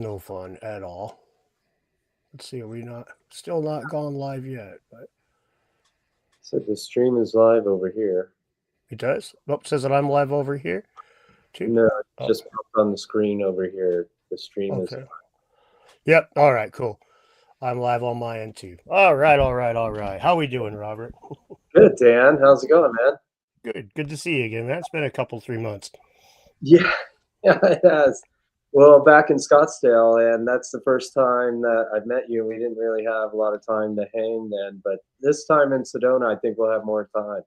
No fun at all. Let's see, are we not still not gone live yet? But So the stream is live over here. it does. Oh, it says that I'm live over here too. No, it Oh, just popped on the screen over here. The stream is okay. Yep. All right. Cool. I'm live on my end too. All right. All right. All right. How we doing, Robert? good. Dan, how's it going, man? Good. Good to see you again, man. It's been a couple, 3 months. Yeah, yeah, it has. Well, back in Scottsdale, and that's the first time that I've met you. We didn't really have a lot of time to hang then, but this time in Sedona, I think we'll have more time.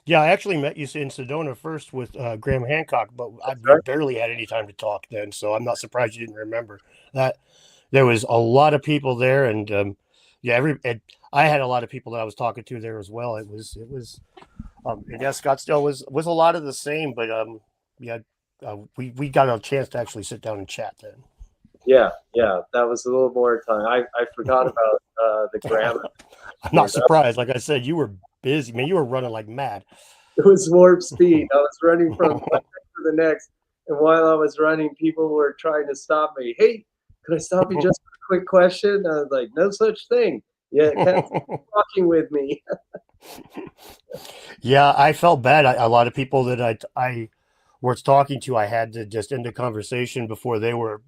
Yeah, I actually met you in Sedona first with Graham Hancock, but That's we right. barely had any time to talk then, so I'm not surprised you didn't remember that. There was a lot of people there, and yeah, I had a lot of people that I was talking to there as well. Yeah, Scottsdale was a lot of the same, but yeah, we got a chance to actually sit down and chat then. Yeah, yeah, that was a little more time. I forgot about the grammar. I'm not surprised. Like I said, you were busy, man. You were running like mad. It was warp speed. I was running from one thing to the next, and while I was running, people were trying to stop me. Hey, could I stop you just for a quick question? I was like, no such thing. Yeah, kept talking with me. Yeah, I felt bad. A lot of people that I was talking to, I had to just end the conversation before they were.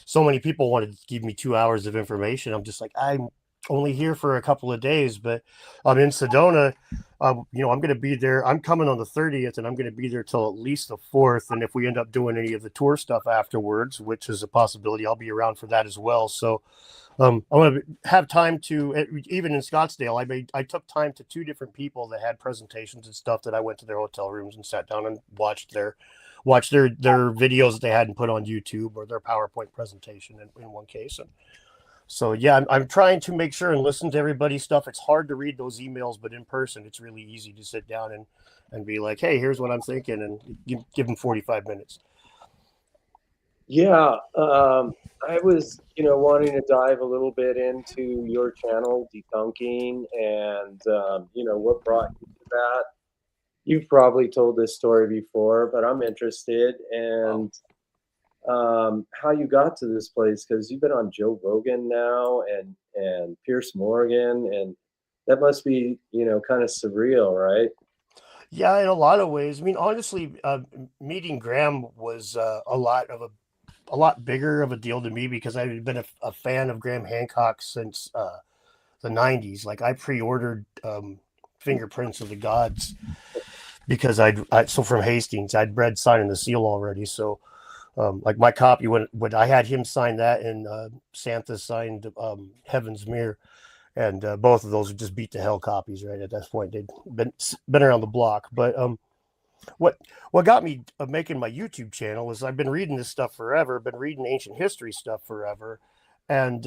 So many people wanted to give me 2 hours of information. I'm just like, I'm only here for a couple of days, but I'm in Sedona. I'm going to be there. I'm coming on the 30th, and I'm going to be there till at least the 4th. And if we end up doing any of the tour stuff afterwards, which is a possibility, I'll be around for that as well. So I want to have time to, even in Scottsdale, I took time to two different people that had presentations and stuff that I went to their hotel rooms and sat down and watched their videos that they hadn't put on YouTube or their PowerPoint presentation in one case. And so yeah, I'm trying to make sure and listen to everybody's stuff. It's hard to read those emails, but in person, it's really easy to sit down and be like, hey, here's what I'm thinking, and give them 45 minutes. Yeah, I was, wanting to dive a little bit into your channel, debunking, and what brought you to that. You've probably told this story before, but I'm interested, Oh, and how you got to this place because you've been on Joe Rogan now and Pierce Morgan, and that must be kind of surreal, right? yeah, in a lot of ways. I mean, honestly, meeting Graham was a lot bigger of a deal to me because I've been a fan of Graham Hancock since the '90s. Like I pre-ordered Fingerprints of the Gods because so from Hastings I'd read Sign and the Seal already. So like my copy when I had him sign that and Santa signed Heaven's Mirror, and both of those would just beat the hell copies. Right at that point, they'd been around the block, but what what got me making my YouTube channel is I've been reading this stuff forever, been reading ancient history stuff forever, and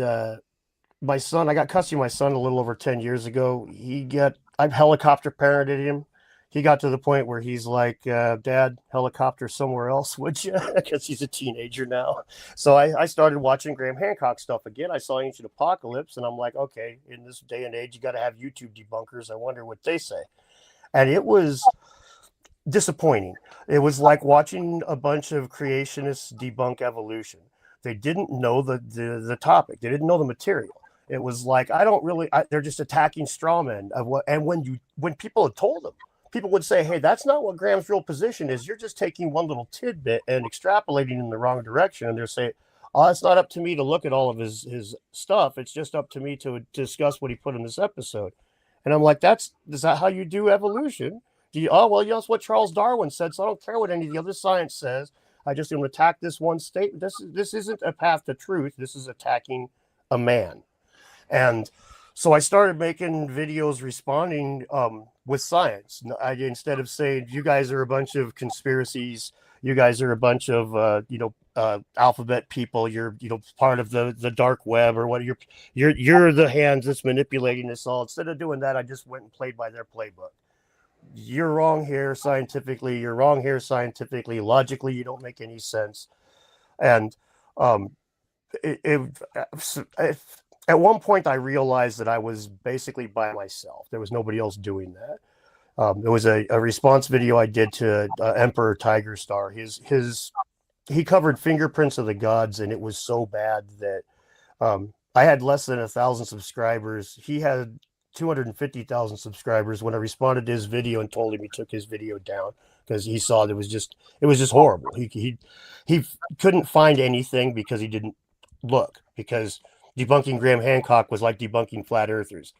my son, I got custody of my son a little over 10 years ago. I've helicopter parented him. He got to the point where he's like, Dad, helicopter somewhere else, would you? Because he's a teenager now. So I started watching Graham Hancock stuff again. I saw Ancient Apocalypse, and I'm like, okay, in this day and age, you got to have YouTube debunkers. I wonder what they say. And it was disappointing. It was like watching a bunch of creationists debunk evolution. They didn't know the topic. They didn't know the material. It was like I don't really. They're just attacking straw men of what. And when people had told them, people would say, "Hey, that's not what Graham's real position is. You're just taking one little tidbit and extrapolating in the wrong direction." And they're saying, "Oh, it's not up to me to look at all of his stuff. It's just up to me to discuss what he put in this episode." And I'm like, is that how you do evolution? Oh, well, that's what Charles Darwin said, so I don't care what any of the other science says. I just want to attack this one statement. This isn't a path to truth. This is attacking a man. And so I started making videos responding with science. Instead of saying you guys are a bunch of conspiracies, you guys are a bunch of alphabet people. You're part of the dark web or what. You're the hands that's manipulating this all. Instead of doing that, I just went and played by their playbook. You're wrong here scientifically. You're wrong here scientifically. Logically, you don't make any sense. And um, it, at one point, I realized that I was basically by myself. There was nobody else doing that. There was a response video I did to Emperor Tiger Star. His he covered Fingerprints of the Gods, and it was so bad that I had less than 1,000 subscribers. He had 250,000 subscribers. When I responded to his video and told him, he took his video down because he saw it was just horrible. He couldn't find anything because he didn't look, because debunking Graham Hancock was like debunking flat earthers.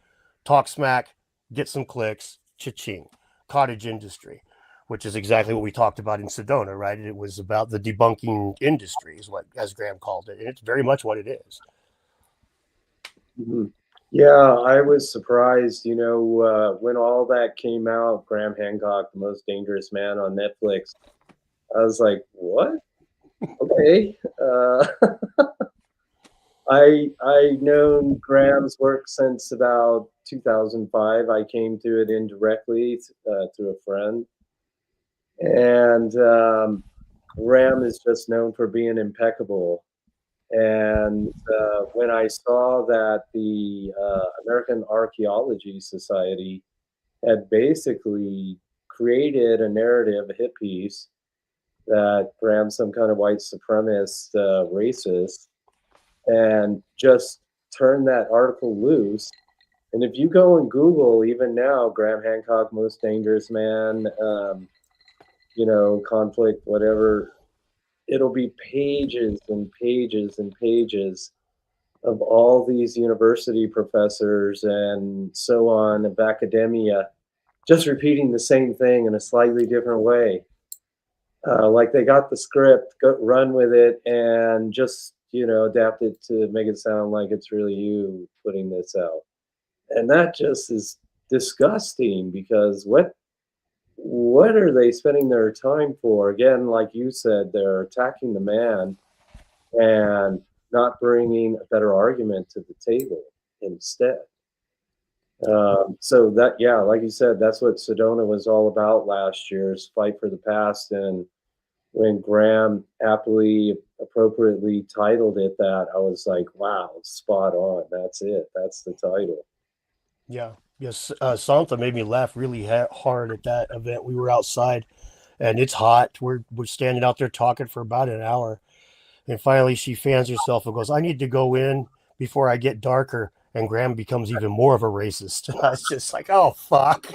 Talk smack, get some clicks, cha-ching. Cottage industry, which is exactly what we talked about in Sedona, right? It was about the debunking industry, is what, as Graham called it, and it's very much what it is. Mm-hmm. Yeah, I was surprised, when all that came out, Graham Hancock, The Most Dangerous Man on Netflix. I was like, what? Okay. I known Graham's work since about 2005. I came to it indirectly through a friend. And Graham is just known for being impeccable. And when I saw that the American Archaeology Society had basically created a narrative, a hit piece, that Graham's some kind of white supremacist racist, and just turned that article loose. And if you go and Google, even now, Graham Hancock, Most Dangerous Man, conflict, whatever, it'll be pages and pages and pages of all these university professors and so on of academia just repeating the same thing in a slightly different way. Like they got the script, run with it, and just adapt it to make it sound like it's really you putting this out. And that just is disgusting, because what are they spending their time for? Again, like you said, they're attacking the man and not bringing a better argument to the table instead. So that, yeah, like you said, that's what Sedona was all about last year's Fight for the Past. And when Graham aptly, appropriately titled it that, I was like, wow, spot on. That's it. That's the title. Yeah. Yes. Santa made me laugh really hard at that event. We were outside and it's hot. We're standing out there talking for about an hour. And finally she fans herself and goes, I need to go in before I get darker. And Graham becomes even more of a racist. And I was just like, oh, fuck.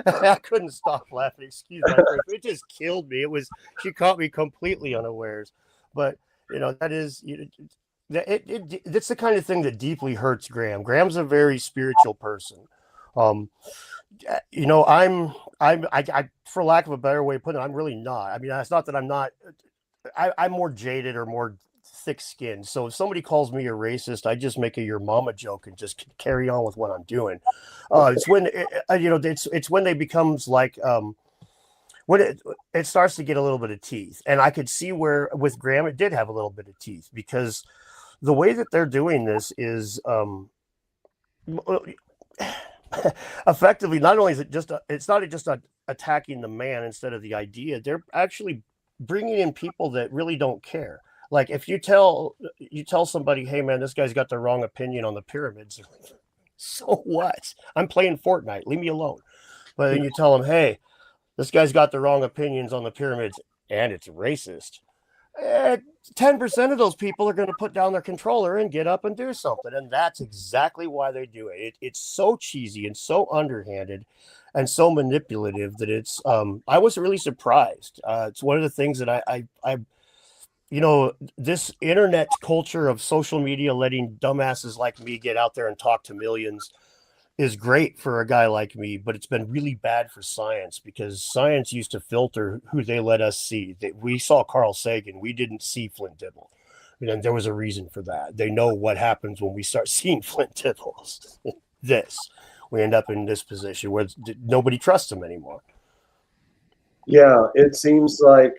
I couldn't stop laughing. Excuse my French. It just killed me. She caught me completely unawares. But, that is, it's the kind of thing that deeply hurts Graham. Graham's a very spiritual person. I, for lack of a better way of putting it, I'm really not. I mean, it's not that I'm not. I'm more jaded or more thick-skinned. So if somebody calls me a racist, I just make a your mama joke and just carry on with what I'm doing. It's when it's when they becomes like when it starts to get a little bit of teeth. And I could see where with Graham it did have a little bit of teeth, because the way that they're doing this is effectively, not only is it just it's not just attacking the man instead of the idea. They're actually bringing in people that really don't care. Like if you tell somebody, hey man, this guy's got the wrong opinion on the pyramids, so what? I'm playing Fortnite, leave me alone. But then you tell them, hey, this guy's got the wrong opinions on the pyramids and it's racist. 10% of those people are going to put down their controller and get up and do something. And that's exactly why they do it. It's so cheesy and so underhanded and so manipulative that it's, I was really surprised. It's one of the things that I this internet culture of social media, letting dumbasses like me get out there and talk to millions, is great for a guy like me, but it's been really bad for science, because science used to filter who they let us see. We saw Carl Sagan. We didn't see Flint Dibble. And there was a reason for that. They know what happens when we start seeing Flint Dibbles. We end up in this position where nobody trusts them anymore. Yeah, it seems like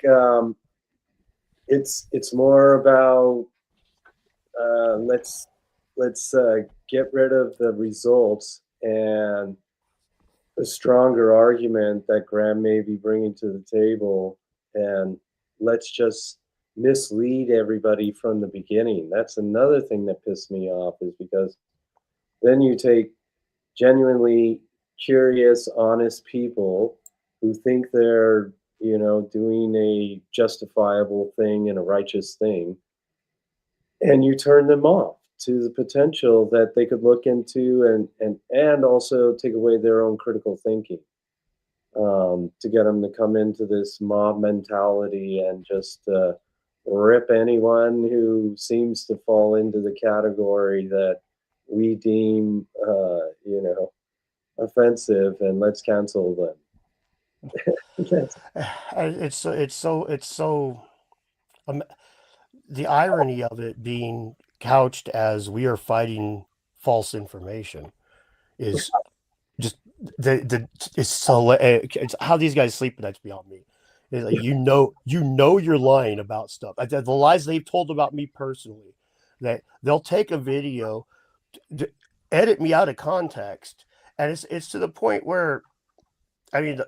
it's more about let's get rid of the results and a stronger argument that Graham may be bringing to the table, and let's just mislead everybody from the beginning. That's another thing that pissed me off, is because then you take genuinely curious, honest people who think they're doing a justifiable thing and a righteous thing, and you turn them off to the potential that they could look into, and also take away their own critical thinking, to get them to come into this mob mentality and just rip anyone who seems to fall into the category that we deem, offensive, and let's cancel them. That's- It's so um, the irony of it being couched as we are fighting false information is just the it's so it's how these guys sleep at night's beyond me. It's like, you're lying about stuff. The lies they've told about me personally, that they'll take a video, edit me out of context, and it's to the point where, I mean,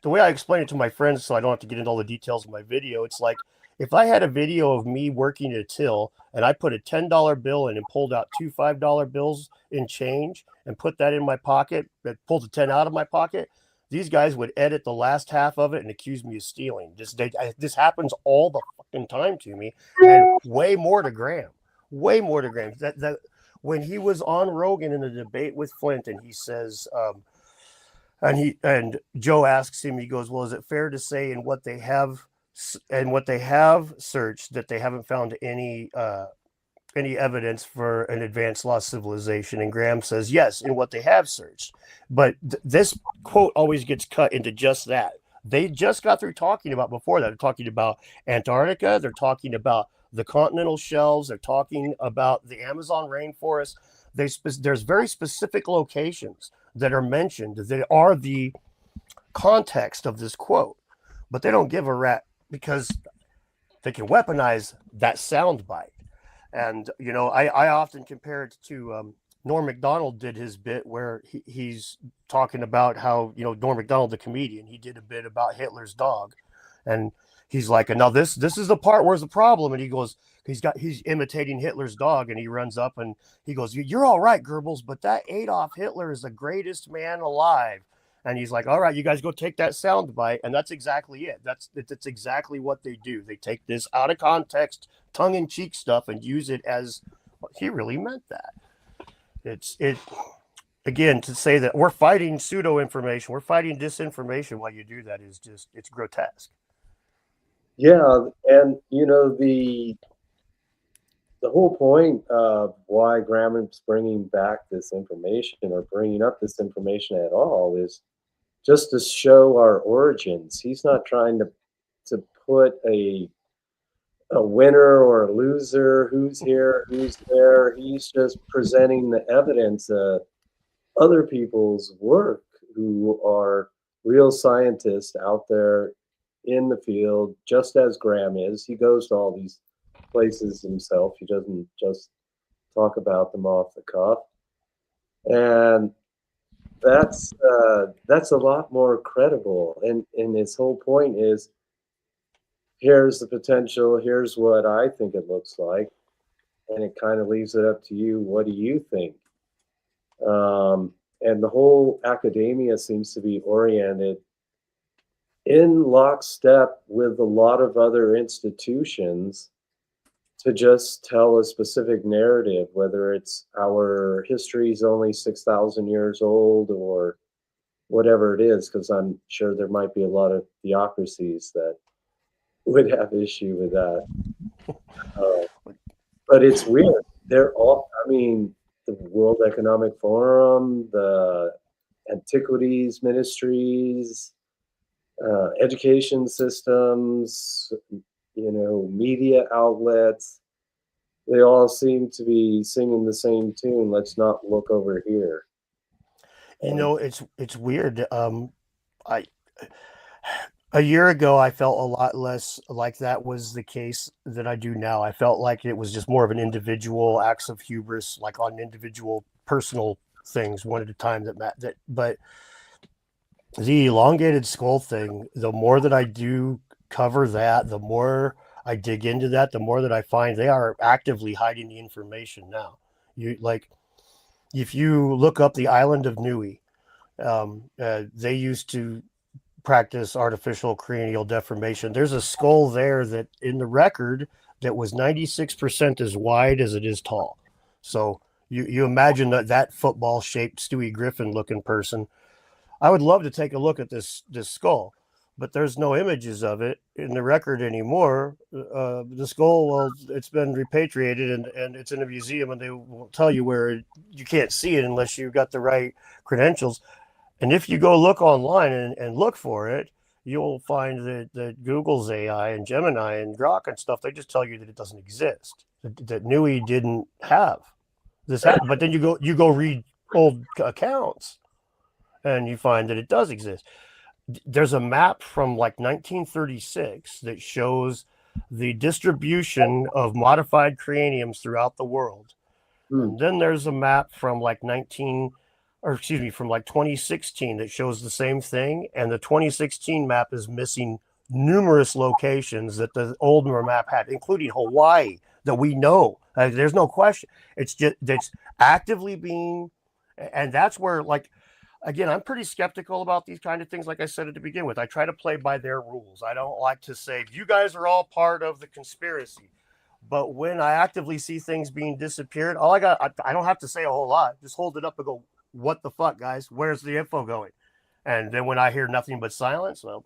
the way I explain it to my friends, so I don't have to get into all the details of my video, it's like if I had a video of me working at a till and I put a $10 bill in and pulled out two $5 bills in change and put that in my pocket, that pulled the 10 out of my pocket, these guys would edit the last half of it and accuse me of stealing. This happens all the fucking time to me, and way more to Graham. Way more to Graham. That when he was on Rogan in a debate with Flint, and he says, and Joe asks him, he goes, "Well, is it fair to say in what they have searched that they haven't found any evidence for an advanced lost civilization?" And Graham says, "Yes, in what they have searched." But this quote always gets cut into just that. They just got through talking about before that. They're talking about Antarctica. They're talking about the continental shelves. They're talking about the Amazon rainforest. There's very specific locations that are mentioned that are the context of this quote, but they don't give a rat because they can weaponize that sound bite. And I often compare it to Norm Macdonald did his bit where he's talking about how Norm Macdonald, the comedian, he did a bit about Hitler's dog, and he's like, "Now this is the part where's the problem," and he goes, he's imitating Hitler's dog, and he runs up and he goes, "You're all right, Goebbels, but that Adolf Hitler is the greatest man alive." And he's like, "All right, you guys go take that sound bite," and that's exactly it. That's exactly what they do. They take this out of context, tongue-in-cheek stuff, and use it as he really meant that. It again, to say that we're fighting pseudo information, we're fighting disinformation while you do that is just, it's grotesque. Yeah, and the whole point of why Graham is bringing back this information, or bringing up this information at all, is just to show our origins. He's not trying to put a winner or a loser, who's here, who's there. He's just presenting the evidence of other people's work, who are real scientists out there in the field, just as Graham is. He goes to all these places himself. He doesn't just talk about them off the cuff. And that's a lot more credible. And his whole point is, here's the potential, here's what I think it looks like, and it kind of leaves it up to you. What do you think? And the whole academia seems to be oriented in lockstep with a lot of other institutions to just tell a specific narrative, whether it's our history is only 6,000 years old or whatever it is, because I'm sure there might be a lot of theocracies that would have issue with that. But it's weird. They're all, I mean, the World Economic Forum, the Antiquities Ministries, education systems, media outlets, they all seem to be singing the same tune. Let's not look over here. It's weird. I A year ago, I felt a lot less like that was the case than I do now. I felt like it was just more of an individual acts of hubris, like on individual personal things, one at a time. But the elongated skull thing, the more that I do cover that, the more I dig into that, the more that I find they are actively hiding the information now. If you look up the island of Nui, they used to practice artificial cranial deformation. There's a skull there that in the record that was 96% as wide as it is tall. So you imagine that football shaped Stewie Griffin looking person. I would love to take a look at this skull, but there's no images of it in the record anymore. The skull, well, it's been repatriated and it's in a museum, and they won't tell you where. You can't see it unless you've got the right credentials. And if you go look online and look for it, you'll find that Google's AI and Gemini and Grok and stuff, they just tell you that it doesn't exist, that Nui didn't have this. But then you go read old accounts and you find that it does exist. There's a map from like 1936 that shows the distribution of modified craniums throughout the world. And then there's a map from like 2016 that shows the same thing. And the 2016 map is missing numerous locations that the older map had, including Hawaii, that we know. There's no question. It's just that's actively being, and that's where, like, again, I'm pretty skeptical about these kind of things. Like I said at the beginning with, I try to play by their rules. I don't like to say, you guys are all part of the conspiracy. But when I actively see things being disappeared, I don't have to say a whole lot. Just hold it up and go, what the fuck, guys? Where's the info going? And then when I hear nothing but silence, well,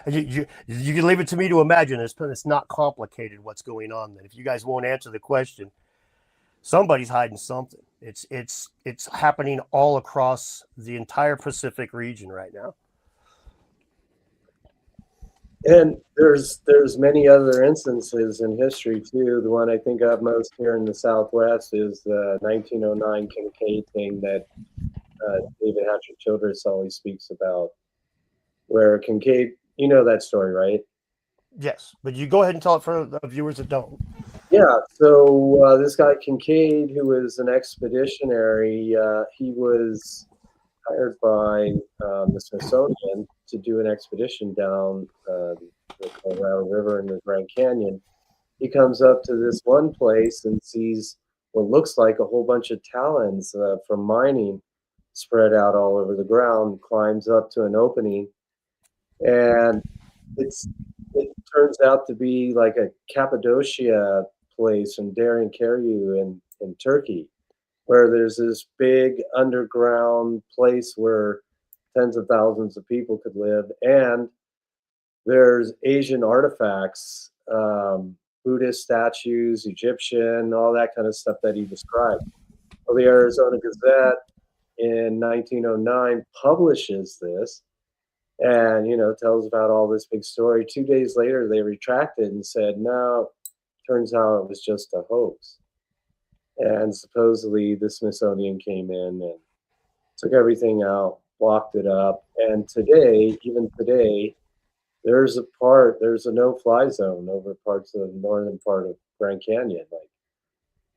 you can leave it to me to imagine. It's not complicated what's going on. Then if you guys won't answer the question, somebody's hiding something. It's happening all across the entire Pacific region right now. And there's many other instances in history too. The one I think of most here in the Southwest is the 1909 Kincaid thing that David Hatcher Childress always speaks about, where Kincaid, you know that story, right? Yes, but you go ahead and tell it for the viewers that don't. Yeah, so this guy Kincaid, who was an expeditionary, he was hired by the Smithsonian to do an expedition down the Colorado River in the Grand Canyon. He comes up to this one place and sees what looks like a whole bunch of talons from mining spread out all over the ground, climbs up to an opening, and it turns out to be like a Cappadocia place in Derinkuyu in Turkey, where there's this big underground place where tens of thousands of people could live. And there's Asian artifacts, Buddhist statues, Egyptian, all that kind of stuff that he described. Well, the Arizona Gazette in 1909 publishes this and, tells about all this big story. 2 days later, they retracted and said, no, turns out it was just a hoax. And supposedly the Smithsonian came in and took everything out, blocked it up. And today, even today, there's a no-fly zone over parts of the northern part of Grand Canyon. Like,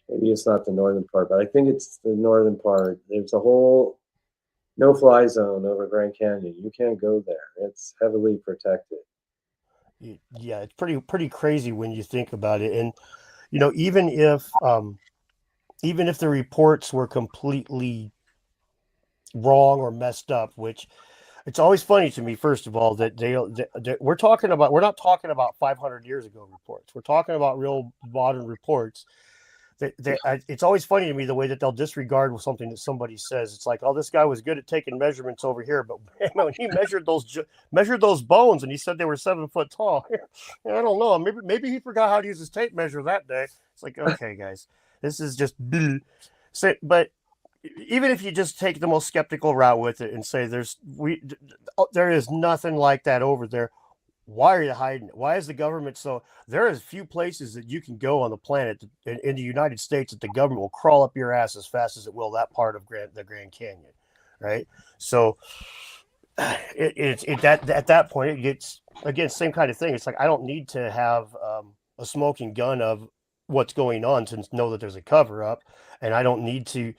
maybe it's not the northern part, but I think it's the northern part. There's a whole no-fly zone over Grand Canyon. You can't go there. It's heavily protected. Yeah, it's pretty crazy when you think about it. And even if the reports were completely wrong or messed up, which it's always funny to me, first of all, that we're not talking about 500 years ago reports. We're talking about real modern reports. It's always funny to me the way that they'll disregard something that somebody says. It's like, oh, this guy was good at taking measurements over here, but when he measured those bones and he said they were 7 foot tall, I don't know. Maybe he forgot how to use his tape measure that day. It's like, okay, guys, this is just. But even if you just take the most skeptical route with it and say there is nothing like that over there. Why are you hiding it? Why is the government so? There is few places that you can go on the planet in the United States that the government will crawl up your ass as fast as it will that part of the Grand Canyon, right? So at that point it gets, again, same kind of thing. It's like, I don't need to have a smoking gun of what's going on to know that there's a cover up, and I don't need to.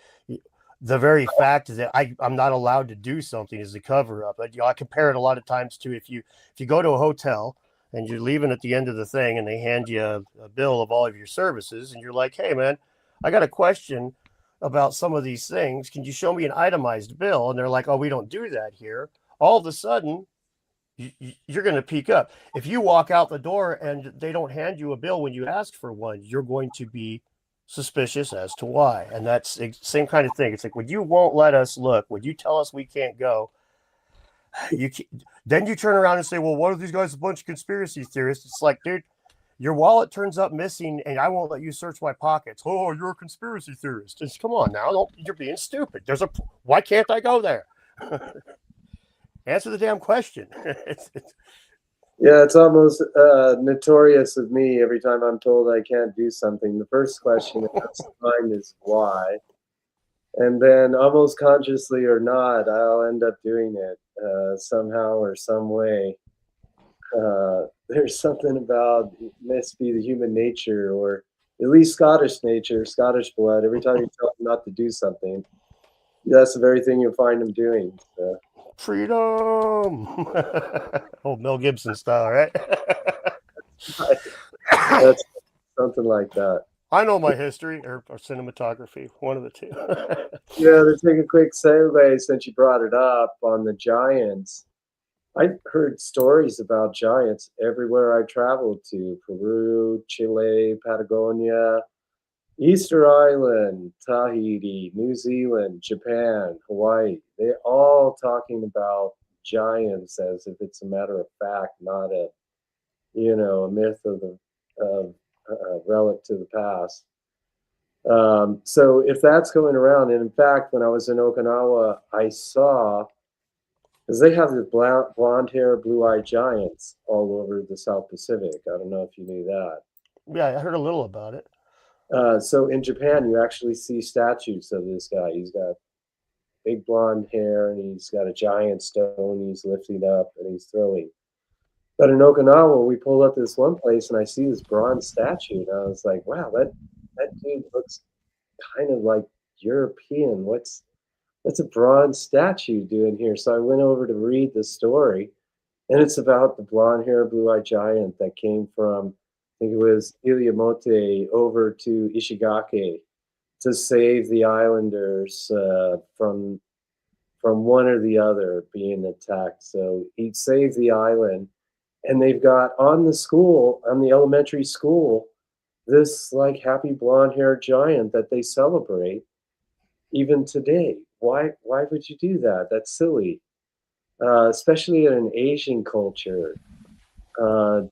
The very fact that I'm not allowed to do something is a cover up. I compare it a lot of times to if you go to a hotel and you're leaving at the end of the thing and they hand you a bill of all of your services and you're like, hey man, I got a question. about some of these things. Can you show me an itemized bill? And they're like, oh, we don't do that here. All of a sudden, you're going to peak up. If you walk out the door and they don't hand you a bill when you ask for one, you're going to be suspicious as to why. And that's the same kind of thing. It's like, when you won't let us look, when you tell us we can't go, then you turn around and say, well, what are these guys, a bunch of conspiracy theorists? It's like, dude, your wallet turns up missing and I won't let you search my pockets. Oh, you're a conspiracy theorist. Just come on now. You're being stupid. Why can't I go there? Answer the damn question. Yeah, it's almost notorious of me. Every time I'm told I can't do something, the first question that comes to mind is why. And then, almost consciously or not, I'll end up doing it somehow or some way. There's something about, it must be the human nature, or at least Scottish nature, Scottish blood. Every time you tell them not to do something, that's the very thing you'll find them doing. So. Freedom. Old Mel Gibson style, right? That's something like that. I know my history or cinematography, one of the two. Yeah, to take a quick segue, since you brought it up on the giants, I heard stories about giants everywhere I traveled to: Peru, Chile, Patagonia, Easter Island, Tahiti, New Zealand, Japan, Hawaii. They're all talking about giants as if it's a matter of fact, not a myth of the relic to the past. So if that's going around, and in fact, when I was in Okinawa, I saw, because they have the blonde hair, blue-eyed giants all over the South Pacific. I don't know if you knew that. Yeah, I heard a little about it. So in Japan, you actually see statues of this guy. He's got big blonde hair, and he's got a giant stone he's lifting up, and he's throwing. But in Okinawa, we pulled up this one place, and I see this bronze statue, and I was like, wow, that dude looks kind of like European. What's a bronze statue doing here? So I went over to read the story, and it's about the blonde hair, blue-eyed giant that came from, I think it was Ilyamote, over to Ishigaki to save the islanders from one or the other being attacked. So he saved the island, and they've got on the elementary school, this like happy blonde haired giant that they celebrate even today. Why would you do that? That's silly, especially in an Asian culture.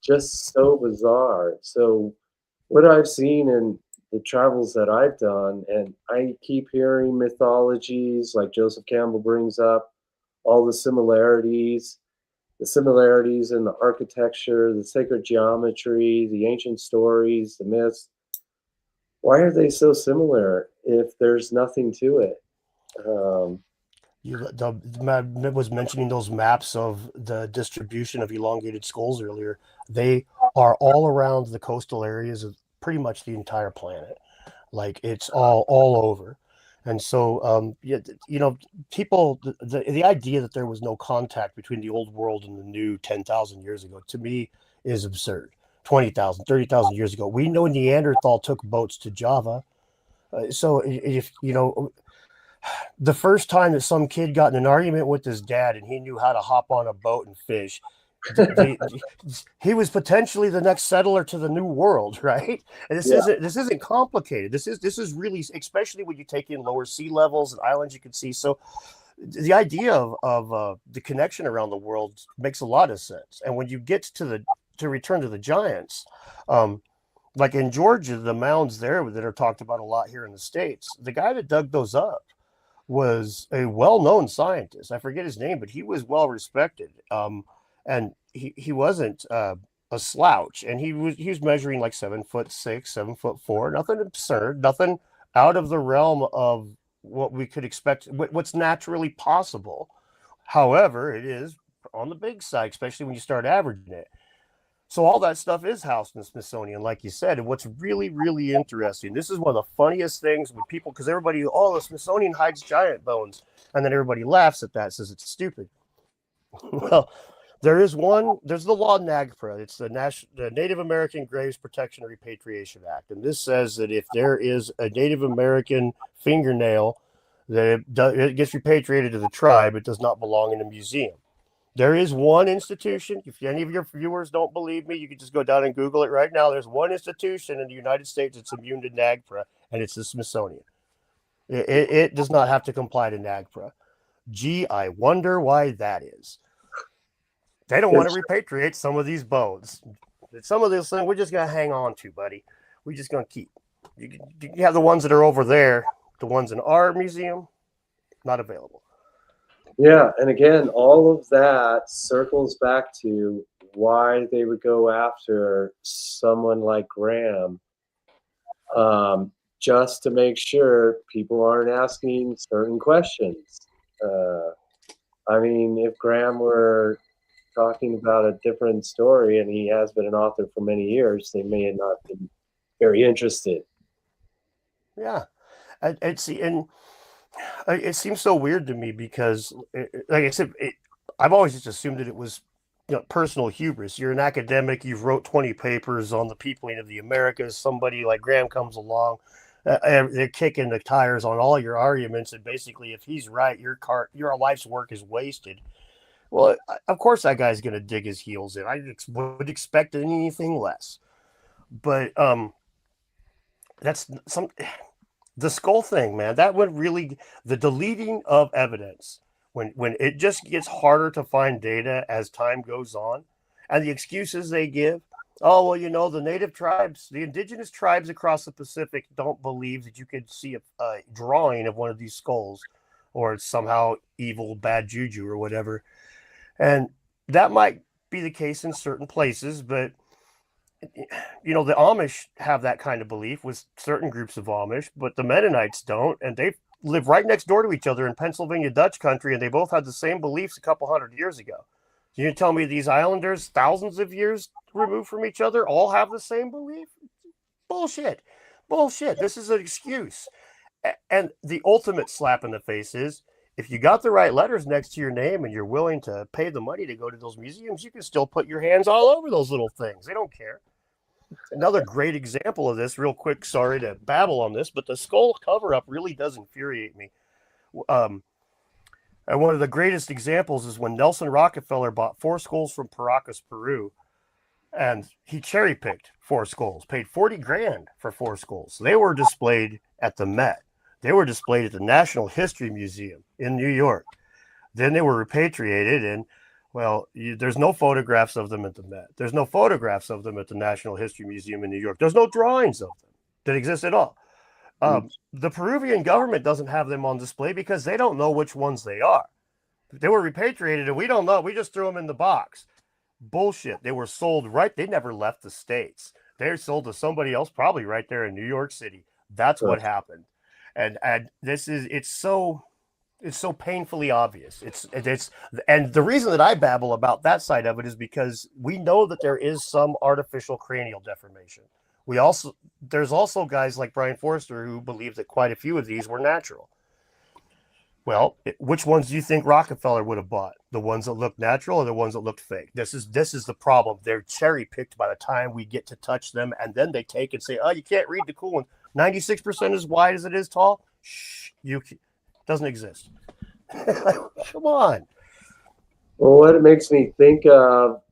Just so bizarre. So what I've seen in the travels that I've done, and I keep hearing mythologies like Joseph Campbell brings up, all the similarities in the architecture, the sacred geometry, the ancient stories, the myths. Why are they so similar if there's nothing to it? Was mentioning those maps of the distribution of elongated skulls earlier. They are all around the coastal areas of pretty much the entire planet. Like, it's all over. And so, people, the idea that there was no contact between the old world and the new 10,000 years ago, to me, is absurd. 20,000, 30,000 years ago, we know Neanderthal took boats to Java. So if, the first time that some kid got in an argument with his dad and he knew how to hop on a boat and fish, he was potentially the next settler to the new world, right? And this isn't complicated. This is really, especially when you take in lower sea levels and islands you can see. So the idea of the connection around the world makes a lot of sense. And when you get to return to the giants, like in Georgia, the mounds there that are talked about a lot here in the States, the guy that dug those up was a well-known scientist. I forget his name, but he was well respected. And he wasn't a slouch, and he was measuring like 7'6", 7'4", nothing absurd, nothing out of the realm of what we could expect, what's naturally possible. However, it is on the big side, especially when you start averaging it. So all that stuff is housed in the Smithsonian, like you said. And what's really, really interesting, this is one of the funniest things with people, because everybody, the Smithsonian hides giant bones. And then everybody laughs at that, says it's stupid. Well, There's the law NAGPRA. It's the Native American Graves Protection and Repatriation Act. And this says that if there is a Native American fingernail that it gets repatriated to the tribe, it does not belong in a museum. There is one institution. If any of your viewers don't believe me, you can just go down and Google it right now. There's one institution in the United States that's immune to NAGPRA, and it's the Smithsonian. It does not have to comply to NAGPRA. Gee, I wonder why that is. They don't want to repatriate some of these bones. Some of this thing we're just going to hang on to, buddy. We're just going to keep. You have the ones that are over there. The ones in our museum, not available. Yeah, and again, all of that circles back to why they would go after someone like Graham, just to make sure people aren't asking certain questions. I mean, if Graham were talking about a different story, and he has been an author for many years, they may have not been very interested. Yeah, and it seems so weird to me because, like I said, I've always just assumed that it was, personal hubris. You're an academic. You've wrote 20 papers on the peopling of the Americas. Somebody like Graham comes along. They're kicking the tires on all your arguments, and basically, if he's right, your life's work is wasted. Well, of course, that guy's going to dig his heels in. I would expect anything less. But that's the skull thing, man. That would really, the deleting of evidence when it just gets harder to find data as time goes on, and the excuses they give. Oh, well, the native tribes, the indigenous tribes across the Pacific don't believe that you could see a drawing of one of these skulls, or it's somehow evil, bad juju or whatever. And that might be the case in certain places, but the Amish have that kind of belief with certain groups of Amish, but the Mennonites don't, and they live right next door to each other in Pennsylvania Dutch country, and they both had the same beliefs a couple hundred years ago. So you tell me these islanders, thousands of years removed from each other, all have the same belief? Bullshit. This is an excuse. And the ultimate slap in the face is, if you got the right letters next to your name and you're willing to pay the money to go to those museums, you can still put your hands all over those little things. They don't care. Another great example of this, real quick, sorry to babble on this, but the skull cover-up really does infuriate me. And one of the greatest examples is when Nelson Rockefeller bought 4 skulls from Paracas, Peru, and he cherry-picked 4 skulls, paid $40,000 for 4 skulls. They were displayed at the Met. They were displayed at the National History Museum in New York. Then they were repatriated, and, well, there's no photographs of them at the Met. There's no photographs of them at the National History Museum in New York. There's no drawings of them that exist at all. The Peruvian government doesn't have them on display because they don't know which ones they are. They were repatriated, and we don't know. We just threw them in the box. Bullshit. They were sold They never left the States. They were sold to somebody else, probably right there in New York City. That's what happened. And it's so painfully obvious. And the reason that I babble about that side of it is because we know that there is some artificial cranial deformation. There's also guys like Brian Forster who believe that quite a few of these were natural. Well, which ones do you think Rockefeller would have bought? The ones that looked natural or the ones that looked fake? This is the problem. They're cherry picked by the time we get to touch them, and then they take and say, "Oh, you can't read the cool one. 96% as wide as it is tall." Shh, doesn't exist. Come on. Well, what it makes me think of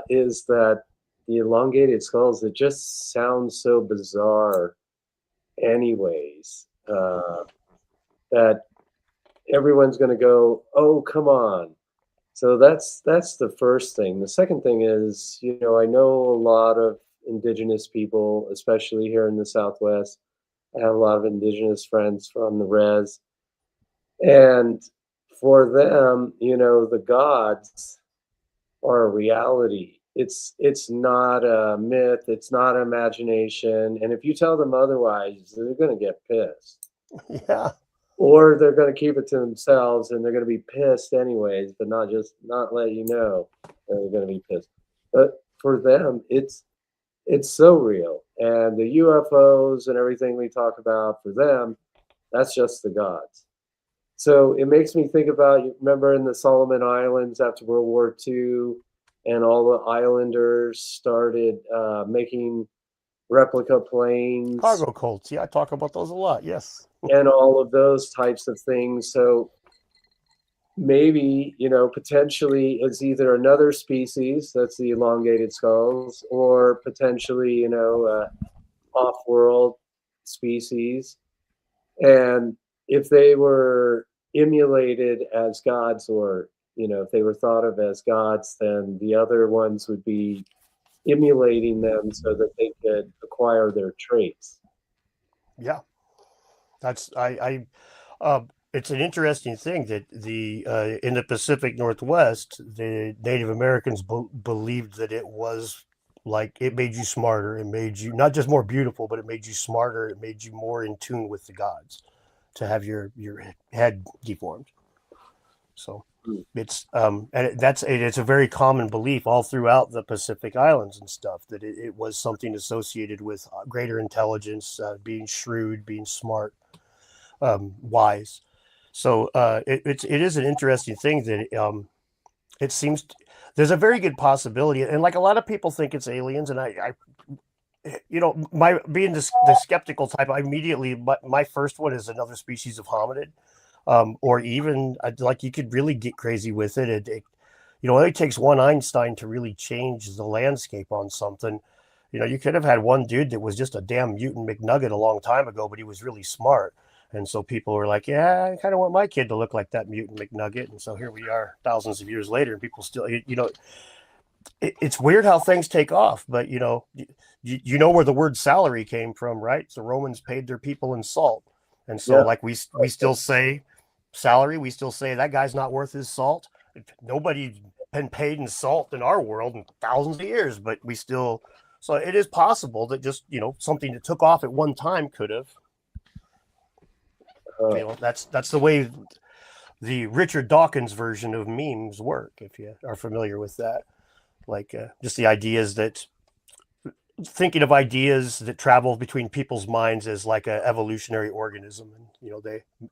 is that the elongated skulls, it just sounds so bizarre anyways, that everyone's going to go, "Oh, come on." So that's the first thing. The second thing is, I know a lot of indigenous people, especially here in the Southwest. I have a lot of indigenous friends from the res. And for them, the gods are a reality. It's not a myth. It's not imagination. And if you tell them otherwise, they're going to get pissed. Yeah. Or they're going to keep it to themselves, and they're going to be pissed anyways, but not let you know they're going to be pissed. But for them, it's so real. And the UFOs and everything we talk about, for them, that's just the gods. So it makes me think about, you remember in the Solomon Islands after World War II, and all the islanders started making replica planes Cargo cults. Yeah, I talk about those a lot. Yes. and all of those types of things. So maybe, potentially it's either another species, that's the elongated skulls, or potentially, off-world species. And if they were emulated as gods, or, if they were thought of as gods, then the other ones would be emulating them so that they could acquire their traits. Yeah. That's it's an interesting thing that the in the Pacific Northwest, the Native Americans believed that it was like it made you smarter. It made you not just more beautiful, but it made you smarter. It made you more in tune with the gods to have your head deformed. So it's it's a very common belief all throughout the Pacific Islands and stuff that it was something associated with greater intelligence, being shrewd, being smart, wise. So it is an interesting thing that it seems there's a very good possibility, and like a lot of people think it's aliens, and I my being the skeptical type, I immediately my first one is another species of hominid, or even like you could really get crazy with it. It only takes one Einstein to really change the landscape on something. You could have had one dude that was just a damn mutant McNugget a long time ago, but he was really smart. And so people were like, yeah, I kind of want my kid to look like that mutant McNugget. And so here we are thousands of years later, and people still, it's weird how things take off. But, you know where the word salary came from, right? The Romans paid their people in salt. And so like we still say salary, we still say that guy's not worth his salt. Nobody's been paid in salt in our world in thousands of years, but we still, so it is possible that just, something that took off at one time could have. That's the way the Richard Dawkins version of memes work, if you are familiar with that. Like just the ideas that thinking of ideas that travel between people's minds as like an evolutionary organism, and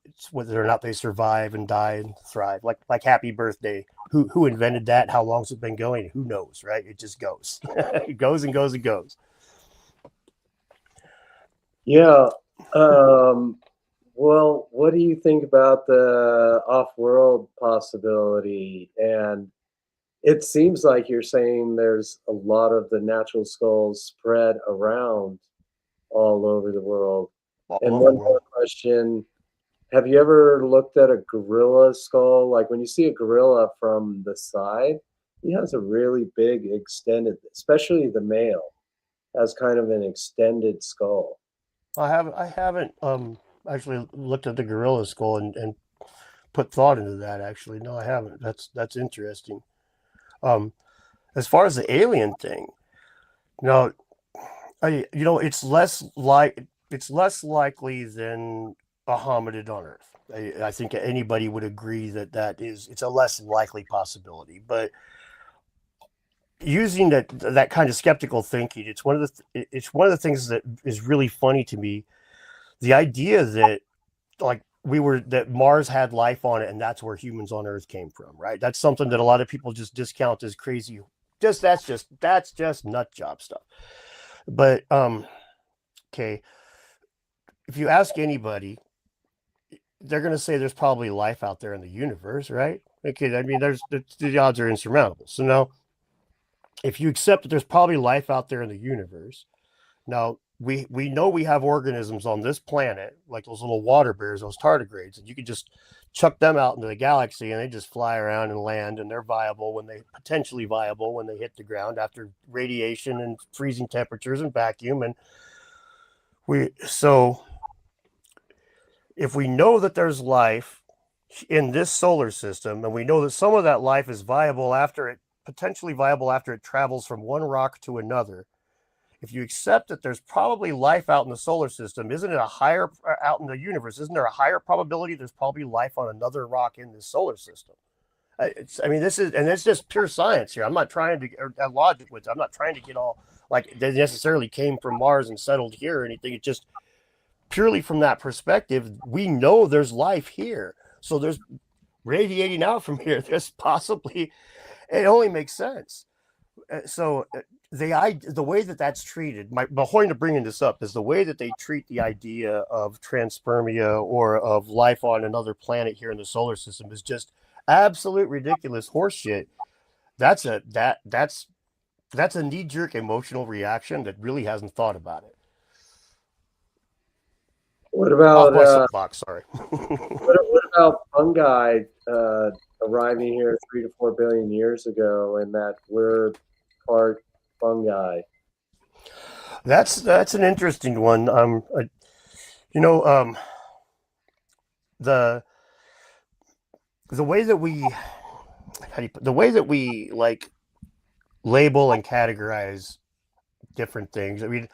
it's whether or not they survive and die and thrive. Like Happy Birthday. Who invented that? How long's it been going? Who knows, right? It just goes. It goes and goes and goes. Yeah. Well, what do you think about the off-world possibility? And it seems like you're saying there's a lot of the natural skulls spread around all over the world. And one more question. Have you ever looked at a gorilla skull? Like when you see a gorilla from the side, he has a really big extended, especially the male, has kind of an extended skull. I haven't actually looked at the gorilla skull and put thought into that. Actually, no, I haven't. That's interesting. As far as the alien thing, no, it's less likely than a hominid on Earth. I think anybody would agree that it's a less likely possibility. But using that kind of skeptical thinking, it's one of the things that is really funny to me. The idea that that Mars had life on it, and that's where humans on Earth came from, right? That's something that a lot of people just discount as crazy. That's just nut job stuff. But okay, if you ask anybody, they're going to say there's probably life out there in the universe, right? Okay, I mean, the odds are insurmountable. So now, if you accept that there's probably life out there in the universe, now we know we have organisms on this planet, like those little water bears, those tardigrades, and you could just chuck them out into the galaxy and they just fly around and land, and they're potentially viable when they hit the ground after radiation and freezing temperatures and vacuum. And so if we know that there's life in this solar system, and we know that some of that life is potentially viable after it travels from one rock to another, if you accept that there's probably life out in the solar system, isn't it out in the universe? Isn't there a higher probability there's probably life on another rock in this solar system? It's just pure science here. I'm not trying to have logic with it. I'm not trying to get all like they necessarily came from Mars and settled here or anything. It's just purely from that perspective. We know there's life here. So there's radiating out from here. There's possibly, it only makes sense. So the way that that's treated, my point of bringing this up is the way that they treat the idea of transpermia or of life on another planet here in the solar system is just absolute ridiculous horseshit. That's a knee-jerk emotional reaction that really hasn't thought about it. What Off about my soapbox, sorry. what about fungi arriving here 3 to 4 billion years ago, and that we're part fungi? That's an interesting one. You know, the the way that we the way that we like label and categorize different things. I mean,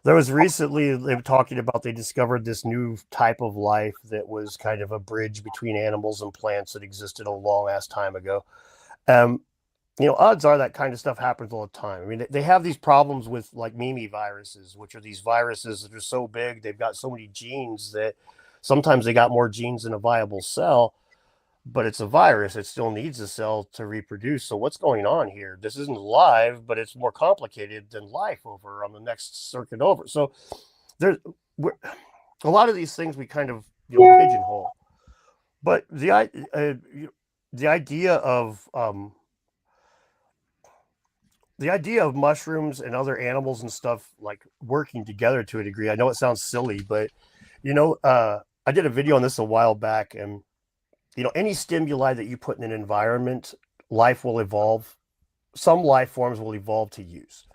there was recently they were talking about they discovered this new type of life that was kind of a bridge between animals and plants that existed a long ass time ago. Um, odds are that kind of stuff happens all the time. I mean, they have these problems with like Mimi viruses, which are these viruses that are so big, they've got so many genes that sometimes they got more genes than a viable cell, but it's a virus. It still needs a cell to reproduce. So what's going on here? This isn't live, but it's more complicated than life over on the next circuit over. So there's a lot of these things we kind of pigeonhole, but the idea of mushrooms and other animals and stuff like working together to a degree. I know it sounds silly, but I did a video on this a while back, and any stimuli that you put in an environment, life will evolve. Some life forms will evolve to use.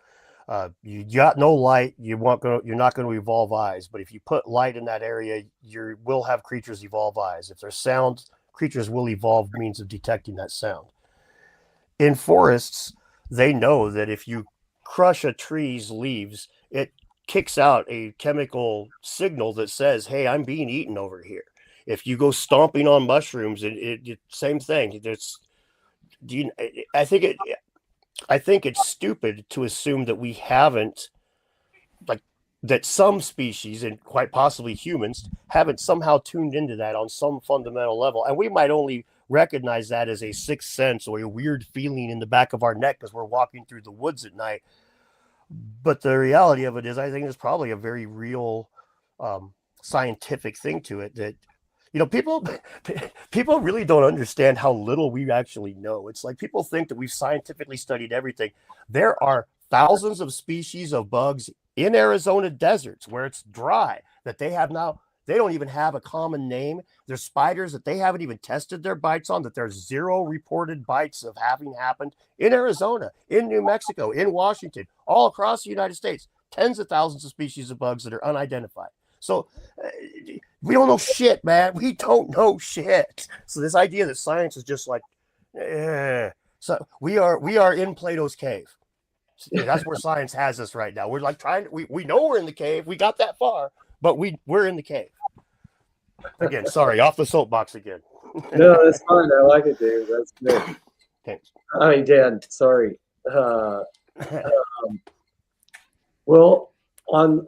You got no light, you're not going to evolve eyes. But if you put light in that area, you will have creatures evolve eyes. If there's sound, creatures will evolve means of detecting that sound. In forests, they know that if you crush a tree's leaves, it kicks out a chemical signal that says, "Hey, I'm being eaten over here." If you go stomping on mushrooms, it same thing. I think it's stupid to assume that we haven't, like, that some species and quite possibly humans haven't somehow tuned into that on some fundamental level, and we might only recognize that as a sixth sense or a weird feeling in the back of our neck as we're walking through the woods at night. But the reality of it is, I think there's probably a very real scientific thing to it that people really don't understand how little we actually know. It's like people think that we've scientifically studied everything. There are thousands of species of bugs in Arizona deserts where it's dry that they don't even have a common name. There's spiders that they haven't even tested their bites on, that there's 0 reported bites of having happened in Arizona, in New Mexico, in Washington, all across the United States. Tens of thousands of species of bugs that are unidentified. So we don't know shit, man. We don't know shit. So this idea that science is just like, so we are in Plato's cave. That's where science has us right now. We're like we know we're in the cave. We got that far, but we're in the cave. Again, sorry, off the soapbox again. No, that's fine. I like it, Dave. That's good. Thanks. I mean, Dan, sorry. Well, on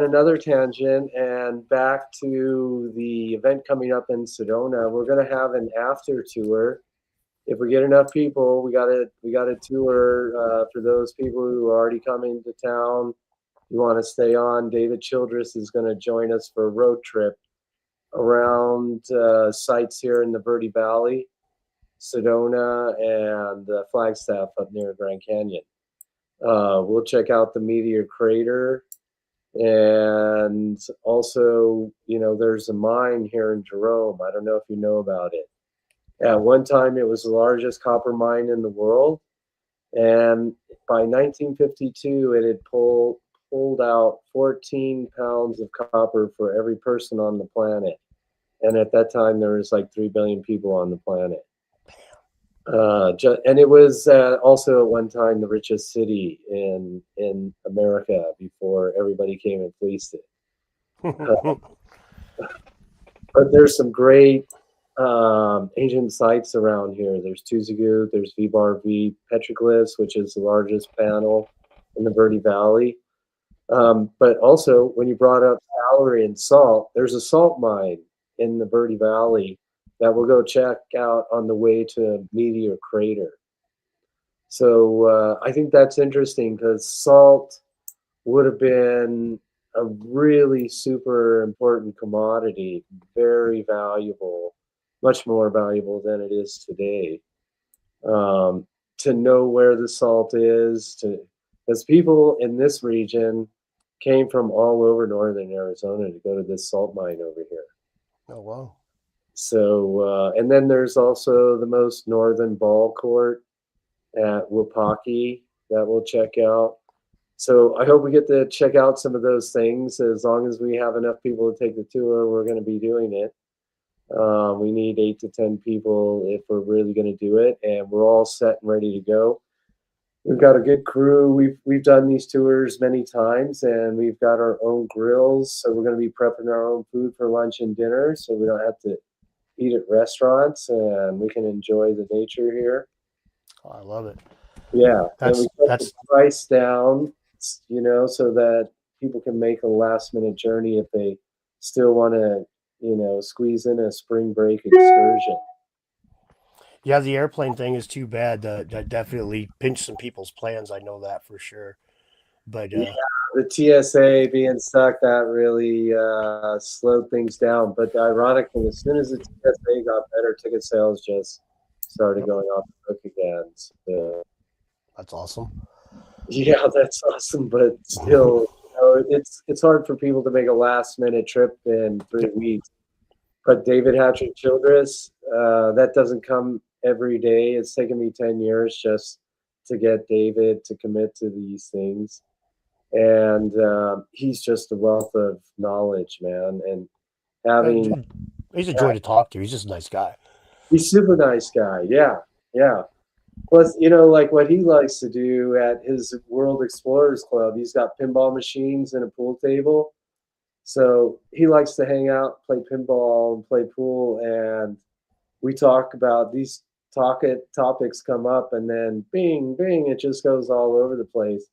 another tangent, and back to the event coming up in Sedona, we're going to have an after tour. If we get enough people, we got a tour for those people who are already coming to town. You want to stay on? David Childress is going to join us for a road trip around sites here in the Verde Valley, Sedona, and Flagstaff up near Grand Canyon. We'll check out the Meteor Crater, and also, there's a mine here in Jerome. I don't know if you know about it. At one time, it was the largest copper mine in the world, and by 1952, it had pulled out 14 pounds of copper for every person on the planet. And at that time, there was like 3 billion people on the planet. And it was also at one time the richest city in America before everybody came and fleeced it. But there's some great ancient sites around here. There's Tuzagut, there's V-Bar-V petroglyphs, which is the largest panel in the Verde Valley. But also, when you brought up salary and salt, there's a salt mine in the Verde Valley that we'll go check out on the way to Meteor Crater. So I think that's interesting because salt would have been a really super important commodity, very valuable, much more valuable than it is today. To know where the salt is, because people in this region came from all over northern Arizona to go to this salt mine over here. Oh wow! So, and then there's also the most northern ball court at Wapaki that we'll check out. So I hope we get to check out some of those things. As long as we have enough people to take the tour, we're going to be doing it. We need 8 to 10 people if we're really going to do it, and we're all set and ready to go. We've got a good crew. We've done these tours many times, and we've got our own grills. So we're going to be prepping our own food for lunch and dinner, so we don't have to eat at restaurants, and we can enjoy the nature here. Oh, I love it. Yeah, and we put That's the price down, so that people can make a last minute journey if they still want to, squeeze in a spring break excursion. yeah. The airplane thing is too bad. That definitely pinched some people's plans. I know that for sure. But Yeah, the TSA being stuck, that really slowed things down. But the ironic thing, as soon as the TSA got better, ticket sales just started yep, going off the hook again. So, that's awesome. yeah, that's awesome, but still, it's hard for people to make a last minute trip in 3 weeks. But David Hatcher Childress, that doesn't come every day. It's taken me 10 years just to get David to commit to these things. And he's just a wealth of knowledge, man. And having, Dude, he's a joy to talk to. He's just a nice guy. he's super nice guy. Yeah, yeah. Plus, like what he likes to do at his World Explorers Club, he's got pinball machines and a pool table. So he likes to hang out, play pinball, and play pool, and we talk about these topics come up, and then bing, bing, it just goes all over the place.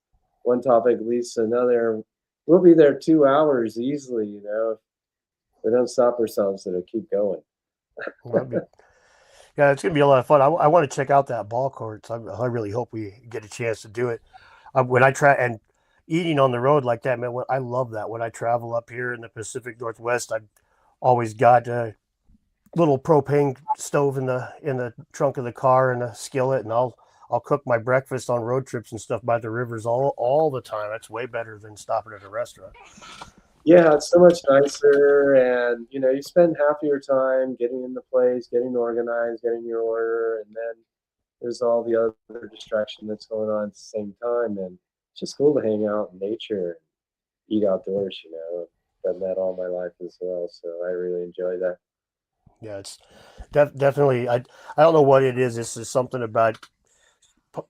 One topic leads to another. We'll be there 2 hours easily, if we don't stop ourselves. It'll keep going. That'd be, yeah, it's gonna be a lot of fun. I want to check out that ball courts. I really hope we get a chance to do it. When I try and eating on the road like that, man, I love that. When I travel up here in the Pacific Northwest, I've always got a little propane stove in the trunk of the car and a skillet, and I'll cook my breakfast on road trips and stuff by the rivers all the time. That's way better than stopping at a restaurant. Yeah, it's so much nicer, and you spend half of your time getting in the place, getting organized, getting your order, and then there's all the other distraction that's going on at the same time, and it's just cool to hang out in nature, eat outdoors. Done that all my life as well, so I really enjoy that. Yeah, it's definitely. I don't know what it is. This is something about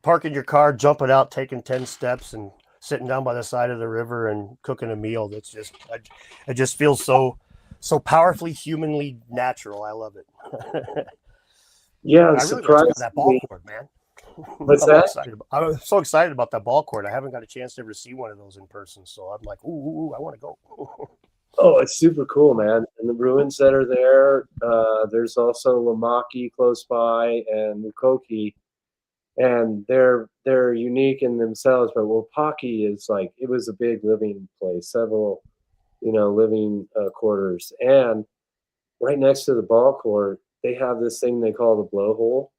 parking your car, jumping out, taking 10 steps, and sitting down by the side of the river and cooking a meal. That's just it just feels so powerfully humanly natural. I love it. Yeah, I really want to check out that ball surprisingly, court, man. what's that? I'm so excited about that ball court. I haven't got a chance to ever see one of those in person, so I'm like, ooh, I want to go. Oh, it's super cool, man. And the ruins that are there, there's also Lamaki close by and Mukoki, and they're unique in themselves. But Wapaki is like it was a big living place, several living quarters, and right next to the ball court, they have this thing they call the blowhole.